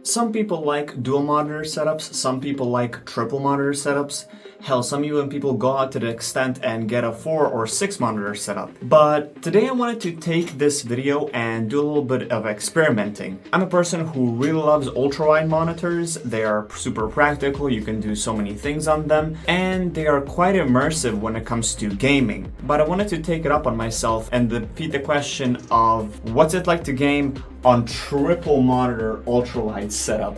Some people like dual monitor setups, some people like triple monitor setups. Hell, some even people go out to the extent and get a 4 or 6 monitor setup. But today I wanted to take this video and do a little bit of experimenting. I'm a person who really loves ultra-wide monitors. They are super practical, you can do so many things on them, and they are quite immersive when it comes to gaming. But I wanted to take it up on myself and repeat the question of what's it like to game on triple monitor ultra-wide setup,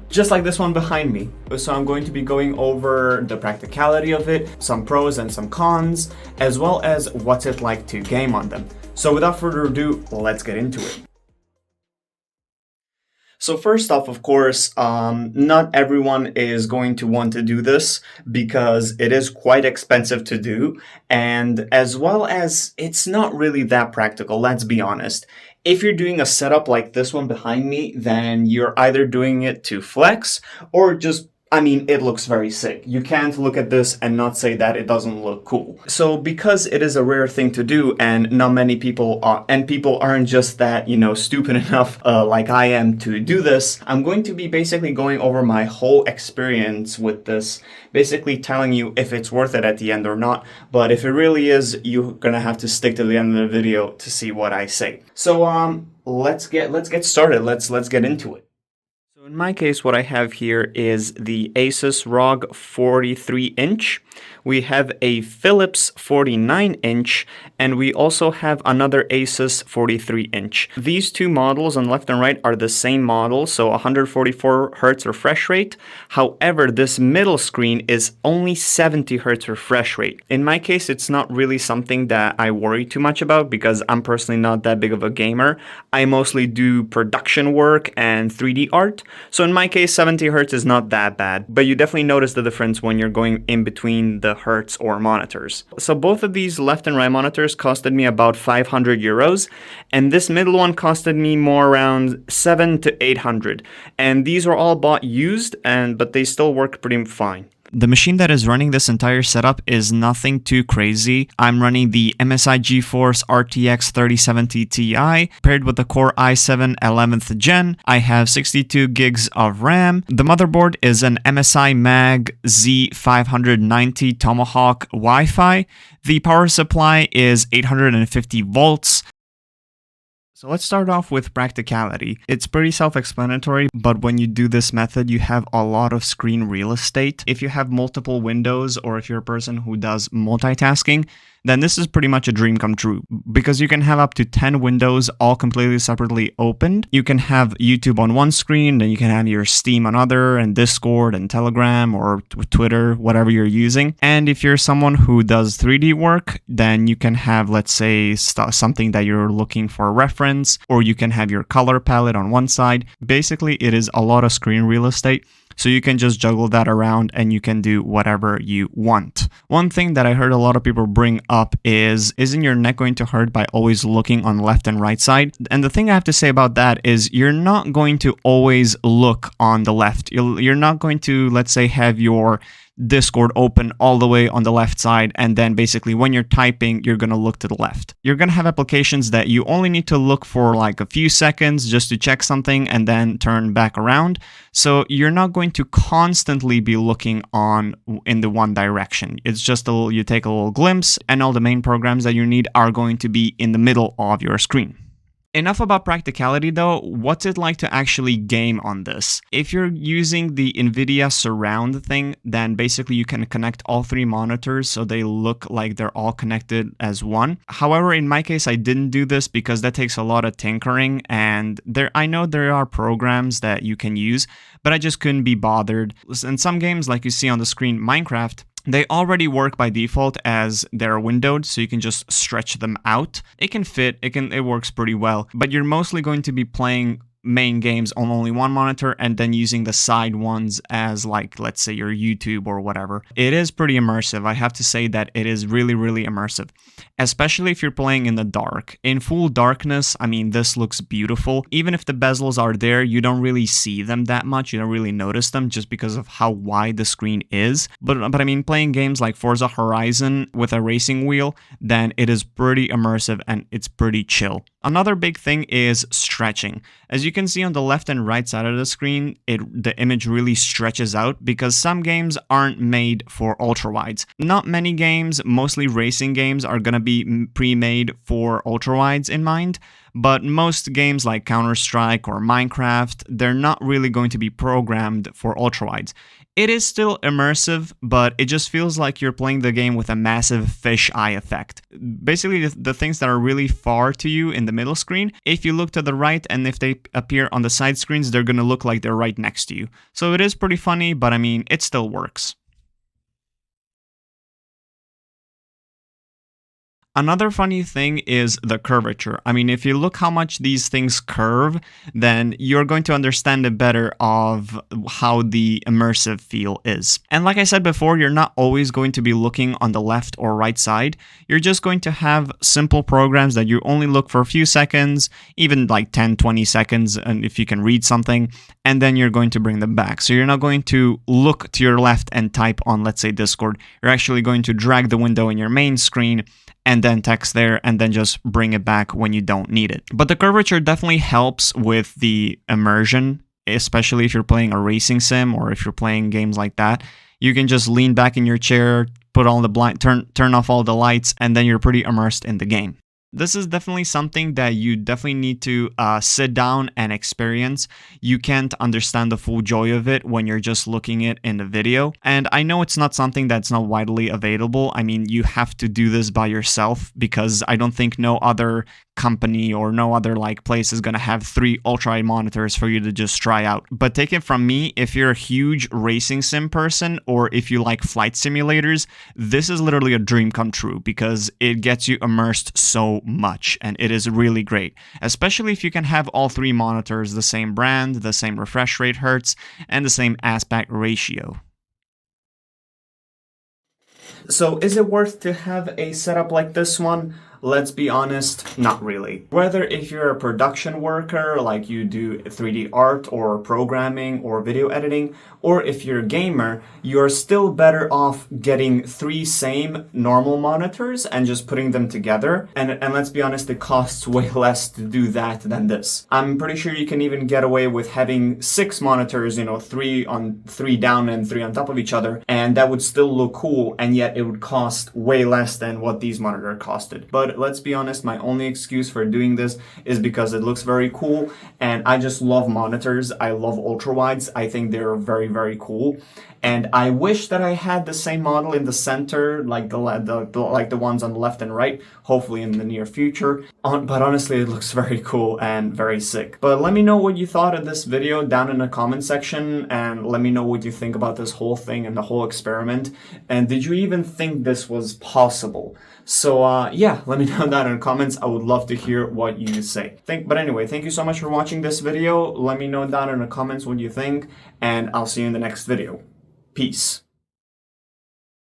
just like this one behind me. So I'm going to be going over the practicality of it, some pros and some cons, as well as what's it like to game on them. So without further ado, let's get into it. So first off, of course, not everyone is going to want to do this because it is quite expensive to do, and as well as it's not really that practical, let's be honest. If you're doing a setup like this one behind me, then you're either doing it to flex or just, it looks very sick. You can't look at this and not say that it doesn't look cool. So because it is a rare thing to do and not many people are, and people aren't just that, stupid enough like I am to do this, I'm going to be basically going over my whole experience with this, basically telling you if it's worth it at the end or not. But if it really is, you're gonna have to stick to the end of the video to see what I say. So let's get started. Let's get into it. So in my case, what I have here is the Asus ROG 43-inch. We have a Philips 49-inch, and we also have another Asus 43-inch. These two models on left and right are the same model, so 144 Hz refresh rate. However, this middle screen is only 70 Hz refresh rate. In my case, it's not really something that I worry too much about because I'm personally not that big of a gamer. I mostly do production work and 3D art. So in my case, 70 Hz is not that bad, but you definitely notice the difference when you're going in between the hertz or monitors. So both of these left and right monitors costed me about 500 euros, and this middle one costed me more around 700 to 800. And these were all bought used, but they still work pretty fine. The machine that is running this entire setup is nothing too crazy. I'm running the MSI GeForce RTX 3070 Ti paired with the Core i7 11th gen. I have 62 gigs of RAM. The motherboard is an MSI Mag Z590 Tomahawk Wi-Fi. The power supply is 850 volts. So let's start off with practicality. It's pretty self-explanatory, but when you do this method, you have a lot of screen real estate. If you have multiple windows or if you're a person who does multitasking, then this is pretty much a dream come true because you can have up to 10 windows all completely separately opened. You can have YouTube on one screen, then you can have your Steam on other, and Discord and Telegram or Twitter, whatever you're using. And if you're someone who does 3D work, then you can have, let's say, something that you're looking for a reference, or you can have your color palette on one side. Basically, it is a lot of screen real estate. So you can just juggle that around and you can do whatever you want. One thing that I heard a lot of people bring up is, isn't your neck going to hurt by always looking on left and right side? And the thing I have to say about that is you're not going to always look on the left. You're not going to, let's say, have your Discord open all the way on the left side, and then basically when you're typing, you're going to look to the left. You're going to have applications that you only need to look for like a few seconds just to check something and then turn back around. So you're not going to constantly be looking in the one direction. It's just you take a little glimpse, and all the main programs that you need are going to be in the middle of your screen. Enough about practicality though. What's it like to actually game on this? If you're using the NVIDIA surround thing, then basically you can connect all three monitors so they look like they're all connected as one. However, in my case, I didn't do this because that takes a lot of tinkering, and I know there are programs that you can use, but I just couldn't be bothered. In some games, like you see on the screen, Minecraft, they already work by default as they're windowed, so you can just stretch them out. It can fit, it works pretty well, but you're mostly going to be playing main games on only one monitor and then using the side ones as, like, let's say your YouTube or whatever. It is pretty immersive. I have to say that it is really, really immersive, especially if you're playing in the dark. In full darkness, this looks beautiful. Even if the bezels are there, you don't really see them that much. You don't really notice them just because of how wide the screen is. But playing games like Forza Horizon with a racing wheel, then it is pretty immersive and it's pretty chill. Another big thing is stretching. As you can see on the left and right side of the screen, the image really stretches out because some games aren't made for ultrawides. Not many games, mostly racing games, are going to be pre-made for ultrawides in mind, but most games like Counter-Strike or Minecraft, they're not really going to be programmed for ultrawides. It is still immersive, but it just feels like you're playing the game with a massive fisheye effect. Basically, the things that are really far to you in the middle screen, if you look to the right and if they appear on the side screens, they're going to look like they're right next to you. So it is pretty funny, but I mean, it still works. Another funny thing is the curvature. I mean, if you look how much these things curve, then you're going to understand it better of how the immersive feel is. And like I said before, you're not always going to be looking on the left or right side. You're just going to have simple programs that you only look for a few seconds, even like 10, 20 seconds, and if you can read something, and then you're going to bring them back. So you're not going to look to your left and type on, let's say, Discord. You're actually going to drag the window in your main screen and then text there, and then just bring it back when you don't need it. But the curvature definitely helps with the immersion, especially if you're playing a racing sim or if you're playing games like that. You can just lean back in your chair, put all the turn off all the lights, and then you're pretty immersed in the game. This is definitely something that you definitely need to sit down and experience. You can't understand the full joy of it when you're just looking at it in the video. And I know it's not something that's not widely available. I mean, you have to do this by yourself because I don't think no other company or no other like place is going to have 3 ultra-wide monitors for you to just try out. But take it from me, if you're a huge racing sim person or if you like flight simulators, this is literally a dream come true because it gets you immersed so much and it is really great, especially if you can have all 3 monitors, the same brand, the same refresh rate hertz, and the same aspect ratio. So is it worth to have a setup like this one? Let's be honest, not really. Whether if you're a production worker, like you do 3D art or programming or video editing, or if you're a gamer, you're still better off getting 3 same normal monitors and just putting them together. And let's be honest, it costs way less to do that than this. I'm pretty sure you can even get away with having 6 monitors, 3 down and 3 on top of each other, and that would still look cool, and yet it would cost way less than what these monitors costed. But let's be honest, my only excuse for doing this is because it looks very cool, and I just love monitors. I love ultrawides. I think they're very, very cool. And I wish that I had the same model in the center, like the ones on the left and right, hopefully in the near future. But honestly, it looks very cool and very sick. But let me know what you thought of this video down in the comment section, and let me know what you think about this whole thing and the whole experiment. And did you even think this was possible? So yeah, let me know down in the comments. I would love to hear what you say. But anyway, thank you so much for watching this video. Let me know down in the comments what you think, and I'll see you in the next video. Peace.